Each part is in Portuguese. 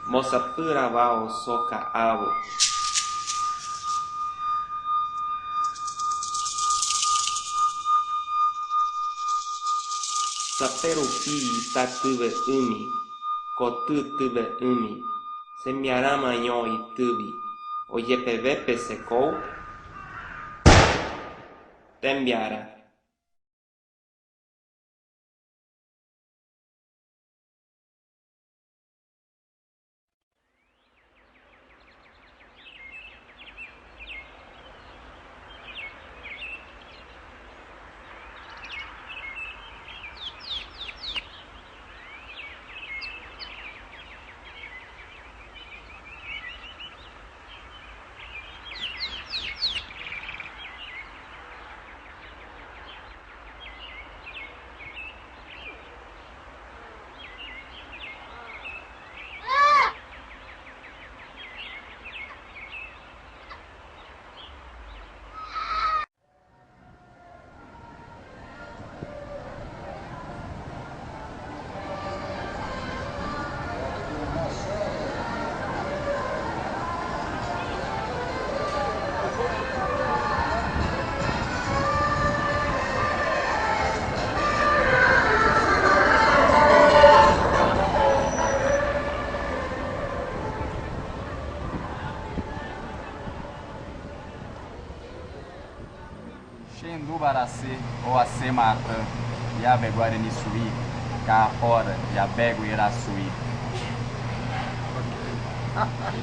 Mosapura wao soka avo. Saperupi tatuve umi, kotutuve umi, semiarama nho itubi, ojepevepe secou, tembiara. Xendu Baracê, Oacê Matã, Yabe Guarani Suí, Caapora, Yabego Iraçuí.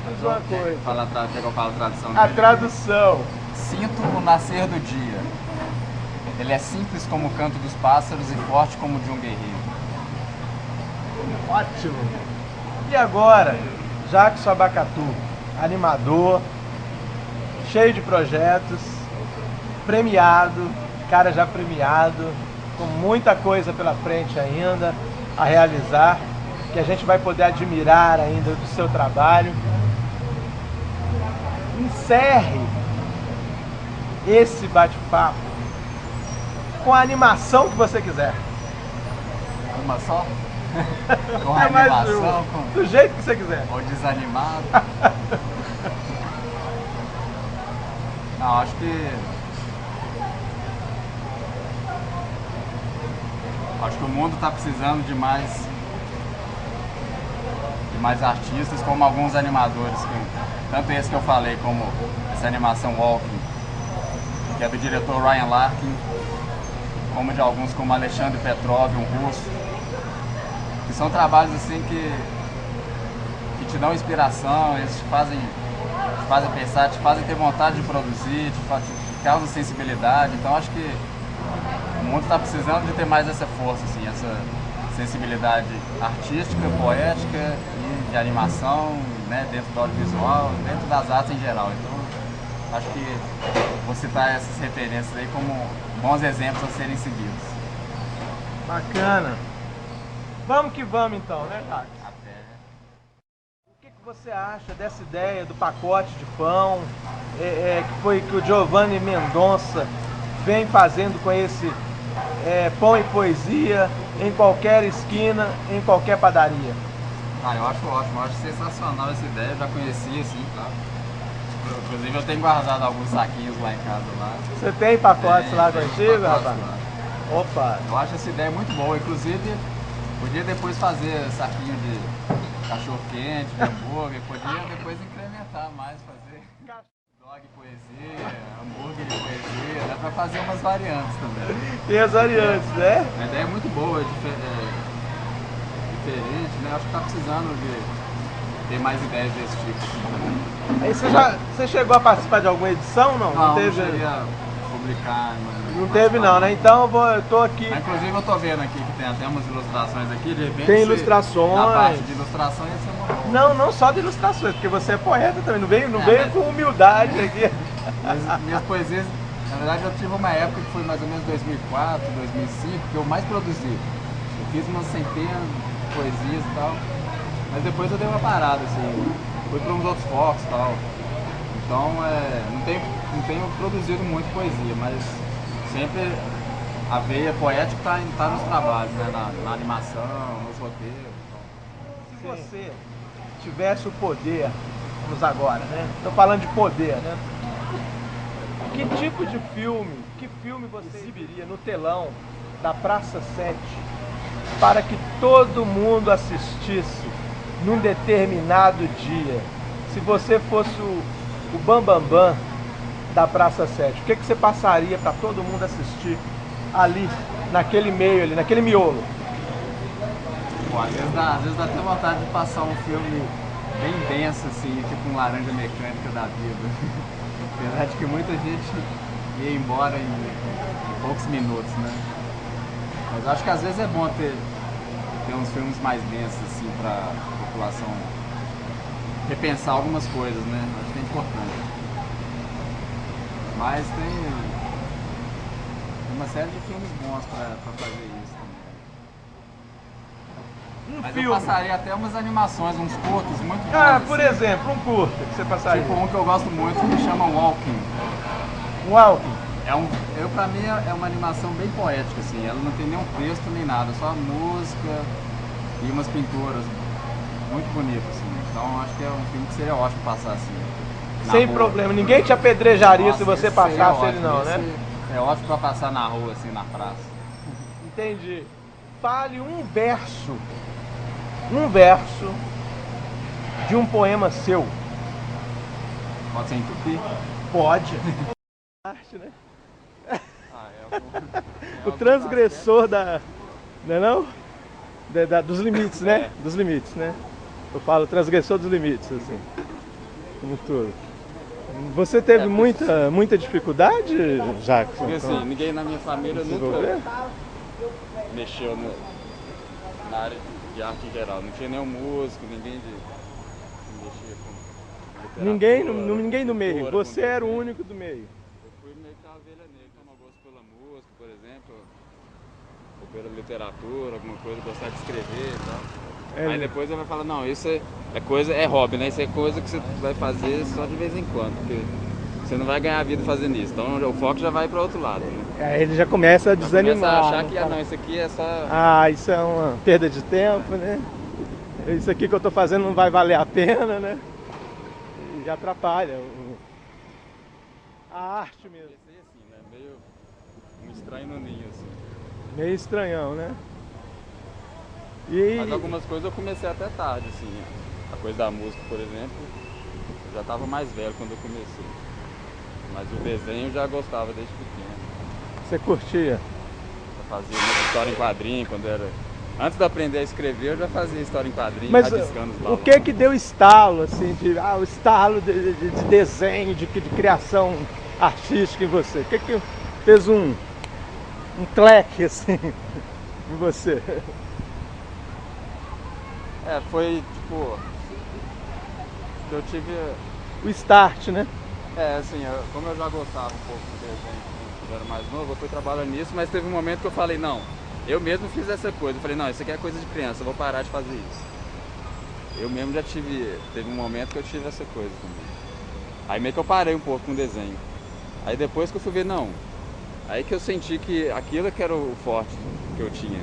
Diz uma coisa. Quer que eu falo a tradução A dele? tradução. Sinto o nascer do dia. Ele é simples como o canto dos pássaros e forte como o de um guerreiro. Ótimo. E agora, Jackson Abacatu, animador, cheio de projetos, premiado, cara já premiado, com muita coisa pela frente ainda a realizar, que a gente vai poder admirar ainda do seu trabalho. Encerre esse bate-papo com a animação que você quiser. Uma só? Com É mais animação, uma. com... Do jeito que você quiser. ou desanimado. Não, acho que o mundo está precisando de mais artistas, como alguns animadores, tanto esse que eu falei, como essa animação Walking, que é do diretor Ryan Larkin, como de alguns como Alexandre Petrov, um russo, que são trabalhos assim que te dão inspiração, eles te fazem pensar, te fazem ter vontade de produzir, te causam sensibilidade. Então acho que o mundo está precisando de ter mais essa força, assim, essa sensibilidade artística, poética e de animação, né, dentro do audiovisual, dentro das artes em geral. Então acho que vou citar essas referências aí como bons exemplos a serem seguidos. Bacana. Vamos que vamos então, né, Jacques? Até. O que você acha dessa ideia do pacote de pão, que o Giovanni Mendonça vem fazendo com esse pão e poesia em qualquer esquina, em qualquer padaria? Ah, eu acho ótimo, eu acho sensacional essa ideia, eu já conhecia assim, tá? Inclusive eu tenho guardado alguns saquinhos lá em casa lá. Você tem pacotes lá Tem contigo, pacotes rapaz? lá. Opa! Eu acho essa ideia muito boa, inclusive podia depois fazer saquinho de cachorro quente, de hambúrguer, podia depois incrementar mais, fazer dog poesia, hambúrguer de poesia, dá pra fazer umas variantes também. Tem as variantes, né? A ideia é muito boa, diferente, né? Acho que tá precisando de ter mais ideias desse tipo também. Aí você chegou a participar de alguma edição, não? Não teve? cheguei a publicar. Não teve não, né? Então eu tô aqui. Mas, inclusive eu tô vendo aqui que tem até umas ilustrações aqui, de repente. Tem ilustrações. Na parte de ilustração ia ser uma boa. Não só de ilustrações, porque você é poeta também, não veio mas... com humildade aqui. Minhas poesias, na verdade eu tive uma época que foi mais ou menos 2004, 2005, que eu mais produzi. Eu fiz umas centenas de poesias e tal, mas depois eu dei uma parada, assim, fui para uns outros focos e tal. Então não tenho produzido muito poesia, mas sempre a veia poética tá nos trabalhos, né? Na animação, nos roteiros. Se você tivesse o poder, vamos agora, né? Estou falando de poder, né? Que tipo de filme, que filme você exibiria no telão da Praça 7 para que todo mundo assistisse num determinado dia? Se você fosse o Bambambam da Praça 7, o que você passaria para todo mundo assistir ali, naquele meio ali, naquele miolo? Pô, às vezes dá até vontade de passar um filme bem denso, assim, tipo um Laranja Mecânica da vida. Apesar de que muita gente ia embora em poucos minutos, né? Mas acho que às vezes é bom ter uns filmes mais densos, assim, pra população repensar algumas coisas, né? Acho que é importante. Mas tem uma série de filmes bons pra fazer isso também. Mas eu passaria até umas animações, uns curtos muito bons. Ah, por assim. exemplo, um curto que você passaria. Tipo um que eu gosto muito que chama Walking. Walking. Pra mim é uma animação bem poética, assim. Ela não tem nenhum texto nem nada, só música e umas pinturas muito bonitas, assim. Então acho que é um filme que seria ótimo passar assim. Sem problema, ninguém te apedrejaria. Nossa, se você passasse ele não, esse né? É ótimo pra passar na rua, assim, na praça. Entendi. Fale um verso de um poema seu. Pode ser em tupi? Pode. Arte, né? O transgressor da... Não é não? Dos limites, né? Dos limites, né? Eu falo transgressor dos limites, assim. Como tudo. Você teve muita dificuldade, Jackson? Porque assim, ninguém na minha família nunca mexeu na área de arte em geral. Não tinha nenhum músico, ninguém mexia com literatura. Ninguém do meio. Você era o único do meio. Eu fui meio que a ovelha negra, tomar gosto pela música, por exemplo, ou pela literatura, alguma coisa, gostar de escrever e tal. Aí depois ele vai falar, não, isso é hobby, né? Isso é coisa que você vai fazer só de vez em quando, porque você não vai ganhar vida fazendo isso. Então o foco já vai para outro lado, né? Aí ele já começa a desanimar. Começa a achar que, não, isso aqui é só... Ah, isso é uma perda de tempo, né? Isso aqui que eu tô fazendo não vai valer a pena, né? E atrapalha a arte mesmo. Comecei assim, né? Meio um estranho no ninho, assim. Meio estranhão, né? Mas algumas coisas eu comecei até tarde, assim. A coisa da música, por exemplo, eu já estava mais velho quando eu comecei. Mas o desenho eu já gostava desde pequeno. Você curtia? Eu fazia muita história em quadrinho quando era... Antes de aprender a escrever, eu já fazia história em quadrinho, mas rabiscando os balões. O que deu estalo, assim, o estalo de desenho, de criação artística em você? O que fez um cleque, assim, em você? Foi tipo... Eu tive... O start, né? Assim, como eu já gostava um pouco de desenho quando eu era mais novo, eu fui trabalhando nisso, mas teve um momento que eu falei, não, eu mesmo fiz essa coisa. Eu falei, não, isso aqui é coisa de criança, eu vou parar de fazer isso. Eu mesmo já teve um momento que eu tive essa coisa também. Aí meio que eu parei um pouco com o desenho. Aí depois que eu fui ver, não, aí que eu senti que aquilo que era o forte que eu tinha.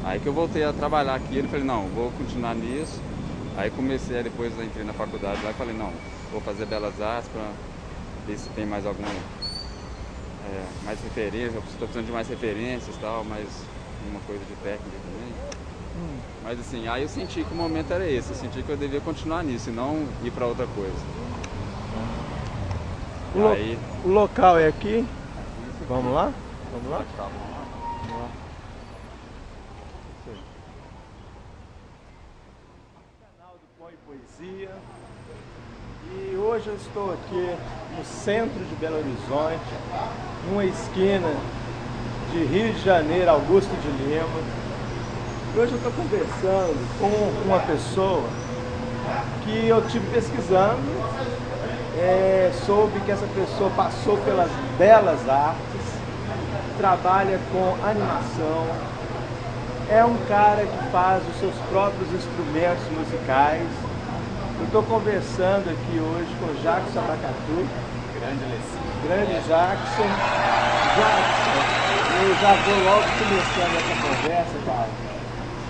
Aí que eu voltei a trabalhar aquilo e falei, não, vou continuar nisso. Aí comecei, depois eu entrei na faculdade lá e falei, não, vou fazer Belas Artes para ver se tem mais alguma, mais referência. Eu estou precisando de mais referências e tal, mais uma coisa de técnica também. Mas assim, aí eu senti que o momento era esse, eu senti que eu devia continuar nisso e não ir para outra coisa. O local é aqui? Vamos lá? Vamos lá? Vamos lá. Poesia. E hoje eu estou aqui no centro de Belo Horizonte, numa esquina de Rio de Janeiro, Augusto de Lima. E hoje eu estou conversando com uma pessoa que eu estive pesquisando, soube que essa pessoa passou pelas belas artes, trabalha com animação, é um cara que faz os seus próprios instrumentos musicais. Eu estou conversando aqui hoje com o Jackson Abacatu. Grande Jackson. Eu já vou logo começando essa conversa, cara,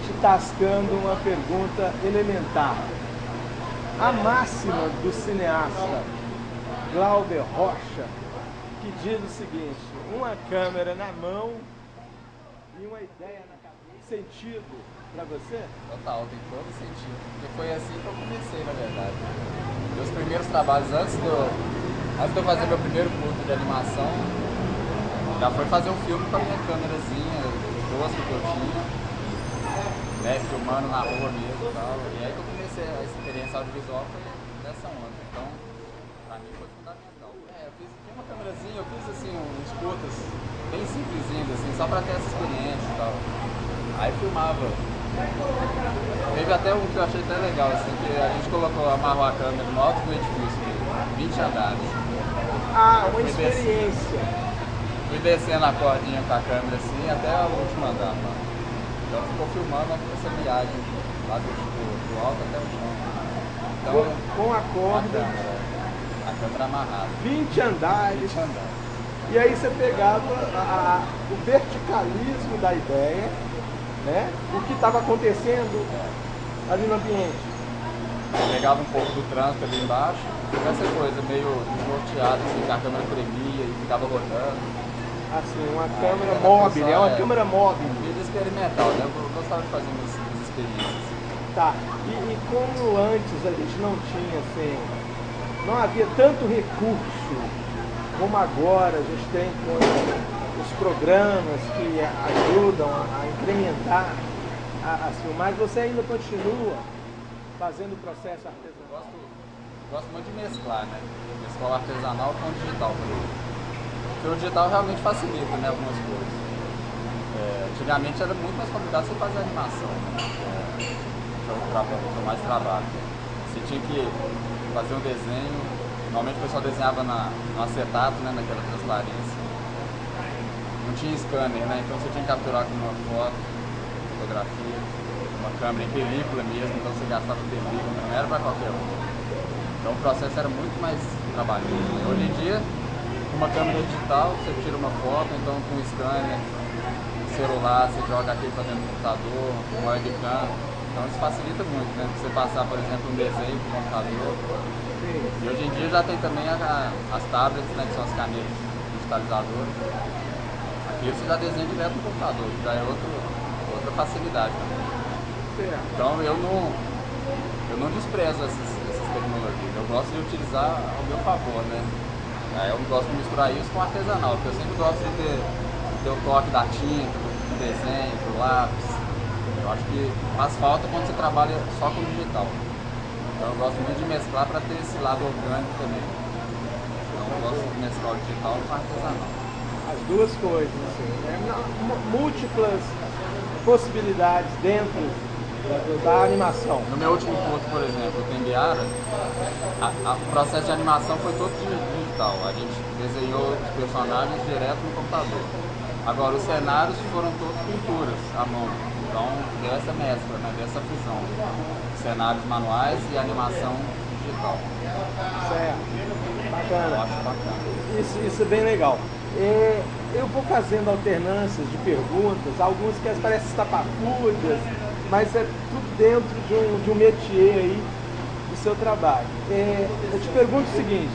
te tascando uma pergunta elementar. a máxima do cineasta Glauber Rocha, que diz o seguinte: uma câmera na mão e uma ideia na cabeça. Sentido pra você? Total, tem todo sentido. Porque foi assim que eu comecei, na verdade. Meus primeiros trabalhos, antes de eu fazer meu primeiro curso de animação, já foi fazer um filme com a minha câmerazinha tosca que eu tinha, né, filmando na rua mesmo e tal. E aí que eu comecei a experiência audiovisual foi dessa onda. Então, pra mim foi fundamental. Tinha uma câmerazinha, eu fiz assim uns curtas bem simplesinhos, assim, só pra ter essa experiência e tal. Aí filmava. Teve até um que eu achei até legal, assim, que a gente amarrou a câmera no alto do edifício, 20 andares. Ah, uma experiência. Fui descendo a cordinha com a câmera assim até o último andar, mano. Então ficou filmando essa viagem lá do alto até o chão. Então, com a corda. A câmera amarrada. 20 andares. 20 andares. E aí você pegava o verticalismo da ideia, né? O que estava acontecendo ali no ambiente. Pegava um pouco do trânsito ali embaixo, essa coisa meio desnorteada, assim, que a câmera tremia e ficava rodando. Assim, uma câmera móvel, é uma câmera móvel. Vídeo experimental, né? Eu gostava de fazer umas experiências. Tá, e como antes a gente não tinha, assim, não havia tanto recurso como agora a gente tem com os programas que ajudam a incrementar as filmagens, você ainda continua fazendo o processo artesanal? Gosto muito de mesclar, né? Mesclar o artesanal com o digital. Porque o digital realmente facilita, né, algumas coisas. Antigamente era muito mais complicado você fazer animação, né? Que eu mais trabalho. Você tinha que fazer um desenho, normalmente o pessoal desenhava no acetato, né, naquela transparência. Não tinha scanner, né? Então você tinha que capturar com uma foto, fotografia, uma câmera em película mesmo, então você gastava película, não era para qualquer um. Então o processo era muito mais trabalhoso, né? Hoje em dia, com uma câmera digital, você tira uma foto, então com um scanner, celular, você joga aqui para dentro do computador, com webcam. Então isso facilita muito, né? Você passar, por exemplo, um desenho para o computador. E hoje em dia já tem também as tablets, né, que são as canetas digitalizadoras. Aqui você já desenha direto no computador, que já é outra facilidade também. Então eu não desprezo essas tecnologias, eu gosto de utilizar ao meu favor, né? Aí eu gosto de misturar isso com artesanal, porque eu sempre gosto de ter o toque da tinta, do desenho, do lápis. Eu acho que faz falta quando você trabalha só com digital. Então eu gosto muito de mesclar para ter esse lado orgânico também. Então eu gosto de mesclar o digital com o artesanal. As duas coisas, assim, né? Múltiplas possibilidades dentro da animação. No meu último curso, por exemplo, o Tembiara, o processo de animação foi todo digital. A gente desenhou os personagens direto no computador. Agora, os cenários foram todos pinturas à mão. Então, deu essa mescla, né? Deu essa fusão. Cenários manuais e animação digital. Certo. Bacana. Eu acho bacana. Isso é bem legal. Eu vou fazendo alternâncias de perguntas, algumas que parecem estapafúrdias, mas é tudo dentro de um métier aí do seu trabalho. Eu te pergunto o seguinte: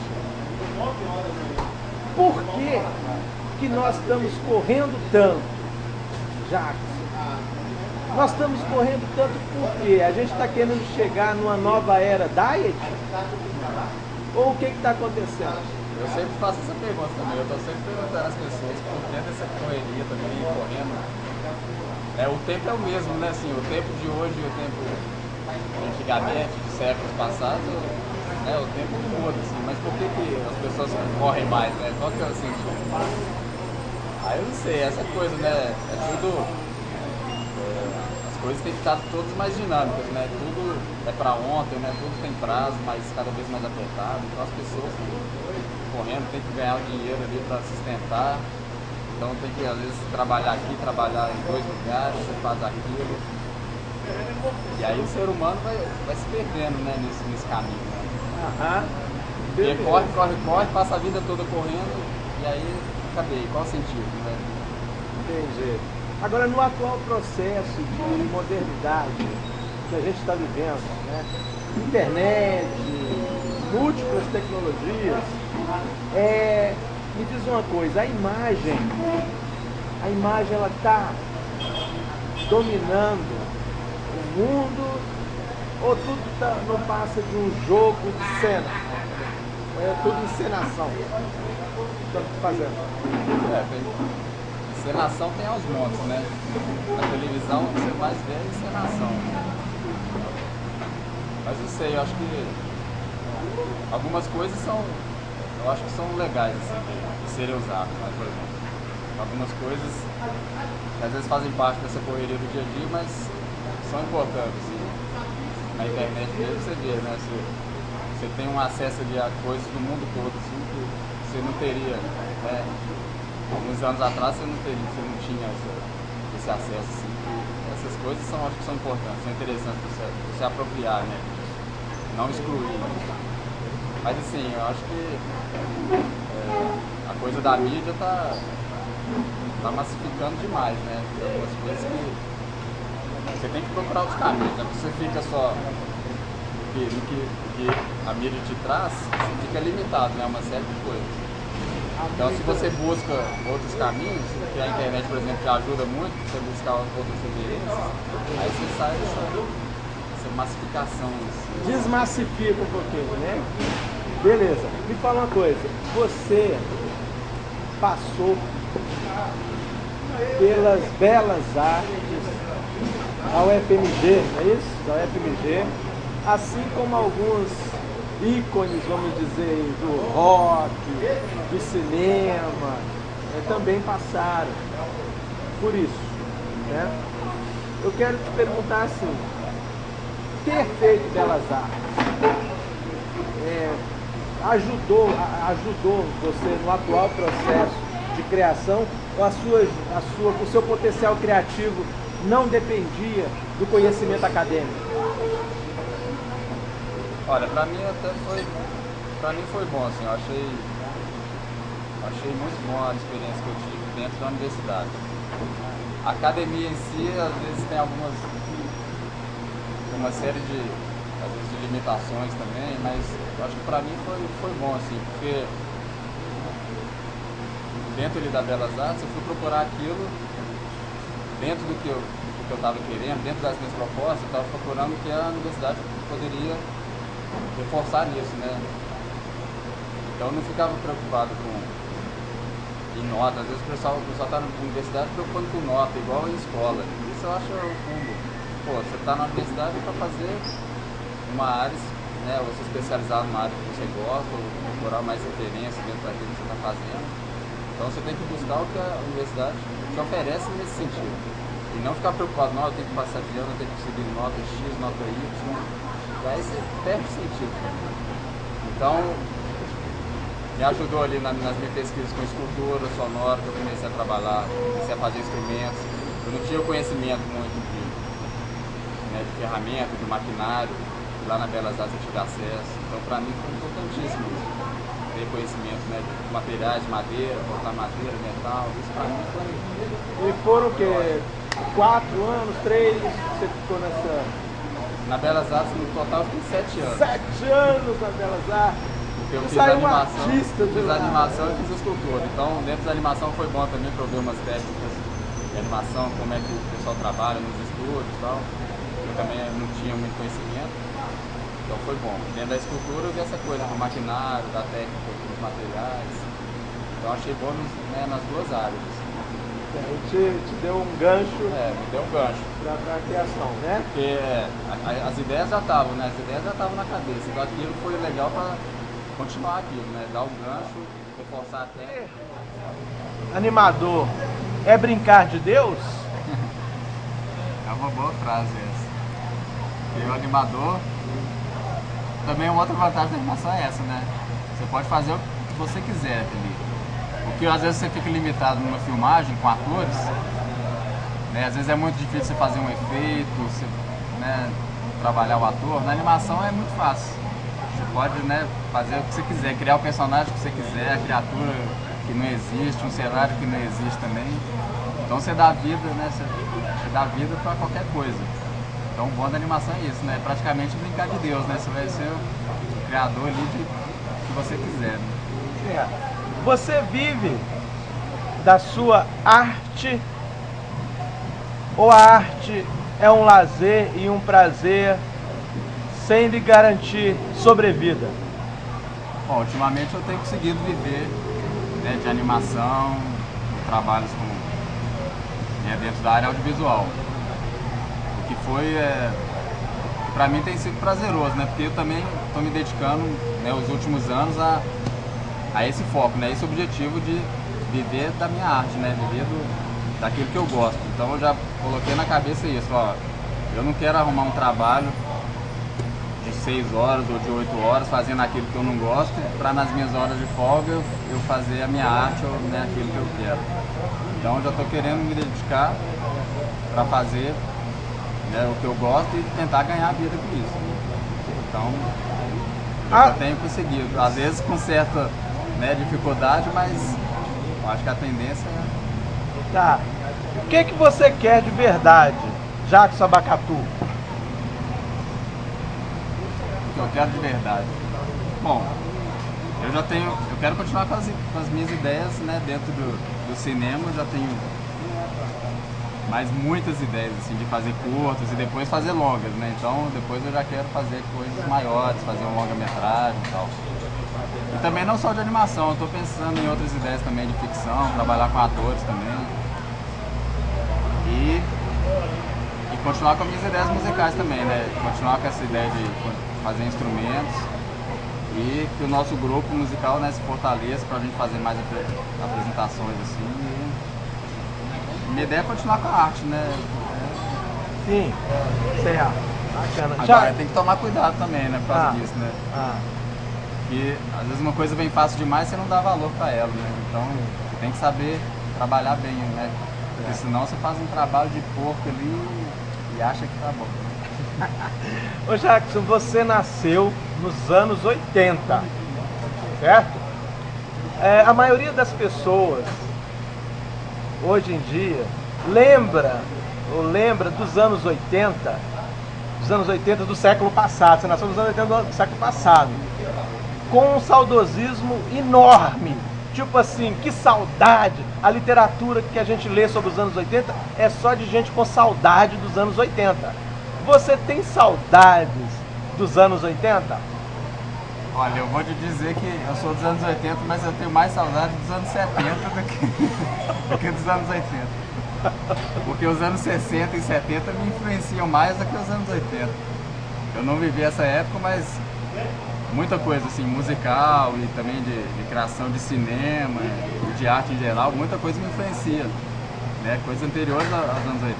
por que nós estamos correndo tanto, Jackson? Nós estamos correndo tanto porque a gente está querendo chegar numa nova era diet? Ou o que está acontecendo? Eu sempre faço essa pergunta também, eu estou sempre perguntando às pessoas por que dessa correria também, correndo. O tempo é o mesmo, né? Assim, o tempo de hoje e o tempo de antigamente, de séculos passados, né? O tempo não muda, assim, mas por que as pessoas correm mais, né? Qual que é o sentido? Eu não sei, essa coisa, né? É tudo... as coisas têm ficado todas mais dinâmicas, né? Tudo é para ontem, né? Tudo tem prazo, mas cada vez mais apertado. Então as pessoas correndo tem que ganhar o dinheiro ali para sustentar. Então tem que às vezes trabalhar aqui, trabalhar em 2 lugares, você faz aquilo. E aí o ser humano vai se perdendo, né, nesse caminho. Né? Porque corre, passa a vida toda correndo e aí cadê? Qual o sentido? Né? Entendi. Agora, no atual processo de modernidade que a gente está vivendo, né, internet, múltiplas tecnologias, me diz uma coisa, a imagem ela está dominando o mundo ou tudo não passa de um jogo de cena? É tudo encenação. Estamos fazendo. Encenação tem aos montes, né? Na televisão o que você mais vê é encenação. Mas não sei, eu acho que algumas coisas eu acho que são legais assim, de serem usadas, mas, por exemplo, algumas coisas que às vezes fazem parte dessa correria do dia a dia, mas são importantes. Assim. Na internet mesmo você vê, né? Você tem um acesso ali a coisas do mundo todo, assim, que você não teria, né? Alguns anos atrás você não tinha esse acesso, assim. Essas coisas acho que são importantes, são interessantes para você apropriar, né? Não excluir. Mas assim, eu acho que a coisa da mídia tá massificando demais, né? Tem algumas coisas que você tem que procurar os caminhos, né? Você fica só no que a mídia te traz, você fica limitado, né? Uma série de coisas. Então, se você busca outros caminhos, que a internet, por exemplo, te ajuda muito, você buscar outras referências, aí você sai dessa massificação. Assim. Desmassifica um pouquinho, né? Beleza. Me fala uma coisa. Você passou pelas belas artes da UFMG, não é isso? Da UFMG, assim como alguns ícones, vamos dizer, do rock, do cinema, também passaram por isso, né? Eu quero te perguntar assim, ter feito belas artes ajudou você no atual processo de criação, ou o seu potencial criativo não dependia do conhecimento acadêmico? Olha, pra mim foi bom, assim, eu achei muito bom a experiência que eu tive dentro da universidade. A academia em si, às vezes tem uma série de limitações também, mas eu acho que pra mim foi bom, assim, porque dentro ali da Belas Artes eu fui procurar aquilo dentro do que eu estava querendo, dentro das minhas propostas, eu estava procurando o que a universidade poderia reforçar nisso, né? Então eu não ficava preocupado em nota. Às vezes o pessoal está na universidade preocupando com nota, igual em escola. Isso eu acho o fundo. Pô, você está na universidade para fazer uma área, né? Ou se especializar numa área que você gosta, ou procurar mais referência dentro daquilo que você está fazendo. Então você tem que buscar o que a universidade te oferece nesse sentido. E não ficar preocupado, não, eu tenho que passar de ano, eu tenho que seguir nota X, nota Y. Aí você perde sentido. Então, me ajudou ali nas minhas pesquisas com escultura sonora, que eu comecei a trabalhar, comecei a fazer instrumentos. Eu não tinha conhecimento muito de ferramenta, de maquinário, e lá na Belas Artes eu tive acesso. Então, para mim foi importantíssimo ter conhecimento, né, de materiais, de madeira, cortar madeira, metal, isso para mim foi... E foram o quê? 4 anos, 3? Você ficou nessa... Na Belas Artes, no total, eu fiquei 7 anos. 7 anos na Belas Artes? Porque eu Você fiz saiu animação, um artista de fiz lá. animação e fiz escultura. Então, dentro da animação foi bom também para eu ver umas técnicas de animação, como é que o pessoal trabalha nos estúdios e tal. Eu também não tinha muito conhecimento, então foi bom. Dentro da escultura eu vi essa coisa do maquinário, da técnica, dos materiais. Então achei bom nas duas áreas. Te deu um gancho. Me deu um gancho. Para a criação, né? Porque as ideias já estavam, né? As ideias já estavam na cabeça. Então aquilo foi legal para continuar aquilo, né? Dar um gancho, reforçar a técnica. Animador é brincar de Deus? É uma boa frase essa. E o animador, também uma outra vantagem da animação é essa, né? Você pode fazer o que você quiser ali. Porque às vezes você fica limitado numa filmagem com atores, né? Às vezes é muito difícil você fazer um efeito, você, né, trabalhar o ator. Na animação é muito fácil. Você pode, né, fazer o que você quiser, criar o personagem que você quiser, a criatura que não existe, um cenário que não existe também. Então você dá vida, né? Você dá vida para qualquer coisa. Então o bom da animação é isso, né? Praticamente brincar de Deus, né? Você vai ser o criador ali de que você quiser, né? Você vive da sua arte ou a arte é um lazer e um prazer sem lhe garantir sobrevida? Bom, ultimamente eu tenho conseguido viver, né, de animação, de trabalhos dentro da área audiovisual. O que foi, pra mim tem sido prazeroso, né? Porque eu também estou me dedicando, né, os últimos anos a esse foco, né? Esse objetivo de viver da minha arte, né? Viver daquilo que eu gosto. Então eu já coloquei na cabeça isso, ó, eu não quero arrumar um trabalho de 6 horas ou de 8 horas fazendo aquilo que eu não gosto, para nas minhas horas de folga eu fazer a minha arte ou, né, aquilo que eu quero. Então eu já estou querendo me dedicar para fazer, né, o que eu gosto e tentar ganhar a vida com isso. Então eu já tenho conseguido, às vezes com certa, né, dificuldade, mas eu acho que a tendência é... Tá. O que você quer de verdade, Jackson Abacatu? O que eu quero de verdade? Bom, eu quero continuar com as minhas ideias, né, dentro do cinema. Eu já tenho mais muitas ideias, assim, de fazer curtas e depois fazer longas, né? Então depois eu já quero fazer coisas maiores, fazer um longa-metragem e tal. E também não só de animação, eu estou pensando em outras ideias também de ficção, trabalhar com atores também. E continuar com as minhas ideias musicais também, né? Continuar com essa ideia de fazer instrumentos e que o nosso grupo musical, né, se fortaleça para a gente fazer mais apresentações assim. E minha ideia é continuar com a arte, né? Sim, certo. Bacana. Agora tem que tomar cuidado também, né, por causa disso, né? Porque às vezes uma coisa vem fácil demais e você não dá valor para ela, né? Então você tem que saber trabalhar bem, né? Porque senão você faz um trabalho de porco ali e acha que tá bom. Ô Jackson, você nasceu nos anos 80, certo? A maioria das pessoas, hoje em dia, lembra dos anos 80 do século passado. Você nasceu nos anos 80 do século passado, com um saudosismo enorme. Tipo assim, que saudade! A literatura que a gente lê sobre os anos 80 é só de gente com saudade dos anos 80. Você tem saudades dos anos 80? Olha, eu vou te dizer que eu sou dos anos 80, mas eu tenho mais saudade dos anos 70 do que dos anos 80. Porque os anos 60 e 70 me influenciam mais do que os anos 80. Eu não vivi essa época, mas muita coisa assim, musical e também de criação de cinema e de arte em geral, muita coisa me influencia, né? Coisas anteriores aos anos 80.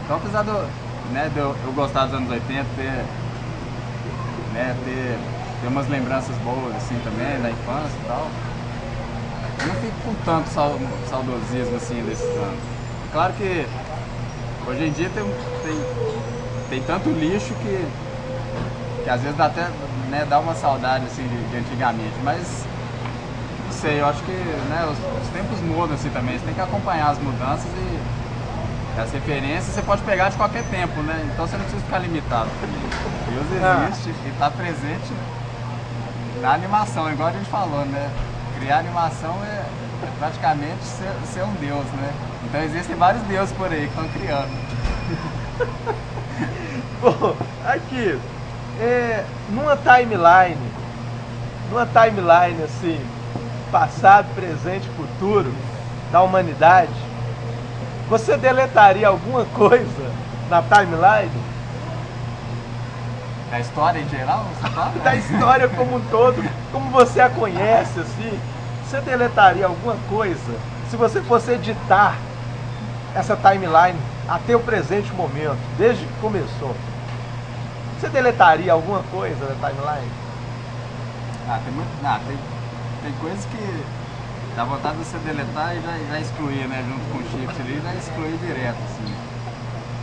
Então, apesar de eu gostar dos anos 80, ter umas lembranças boas assim também, da infância e tal, eu não fico com tanto saudosismo assim desses anos. Claro que hoje em dia tem tanto lixo que às vezes dá até, né, dá uma saudade assim de antigamente, mas não sei, eu acho que, né, os tempos mudam assim também, você tem que acompanhar as mudanças e as referências você pode pegar de qualquer tempo, né? Então você não precisa ficar limitado. Deus existe e está presente na animação, igual a gente falou, né? Criar animação é praticamente ser um deus, né? Então existem vários deuses por aí que estão criando. Bom, aqui, numa timeline assim, passado, presente, futuro da humanidade, você deletaria alguma coisa na timeline? Da história em geral? Você fala? Da história como um todo, como você a conhece, assim, você deletaria alguma coisa se você fosse editar essa timeline até o presente momento, desde que começou? Você deletaria alguma coisa da timeline? Tem coisas que dá vontade de você deletar e já excluir, né? Junto com o shift ali, já excluir direto, assim.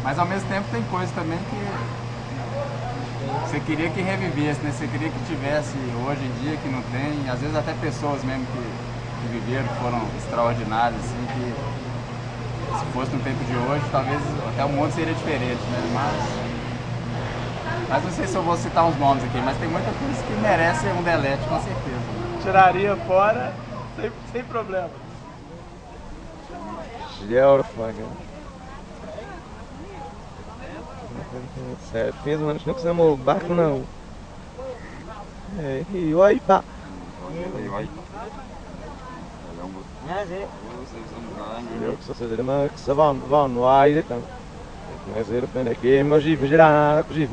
Mas ao mesmo tempo tem coisas também que você queria que revivesse, né? Você queria que tivesse hoje em dia, que não tem. Às vezes até pessoas mesmo que viveram, que foram extraordinárias, assim, que Se fosse no tempo de hoje, talvez até o mundo seria diferente, né? Mas não sei se eu vou citar uns nomes aqui, mas tem muita coisa que merece um delete, com certeza. Tiraria fora sem problema. Sério, fez, mas não precisamos o barco não. E oi, pá. Eu que sou fazer uma que se vão no ar então. Mas eu penso aqui, mas eu já così.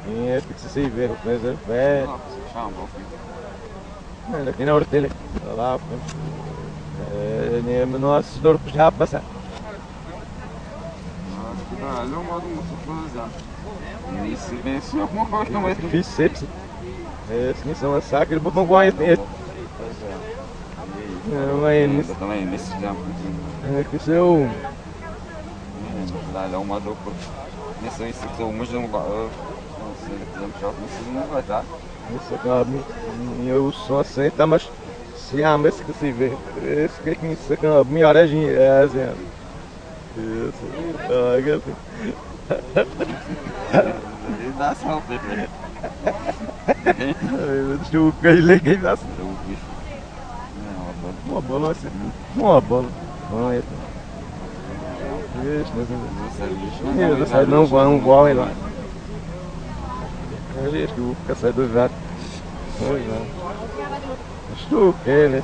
E que se vê, mas eu é. Aqui na hortelha. Lá. Nem nós dor já passar. Não modo muito isso bem se alguma coisa não é difícil. Se são sacra, não vai ter. Não é nisso também nesse tempo. Que seu Lá uma dupla. Nesse isso que mas não vai. Não vai dar. isso acaba. Eu só aceito, mas se há mais que se vê. Esse que é que isso acaba. Melhor é assim. Isso. Dá salve. Eu caí que dá. Uma bola assim. Uma bola. Não é. Isso, não vai lá. Eu acho que o caçador já. Estou ele.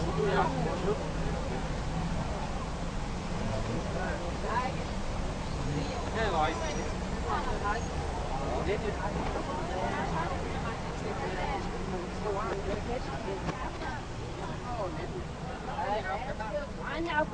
I know.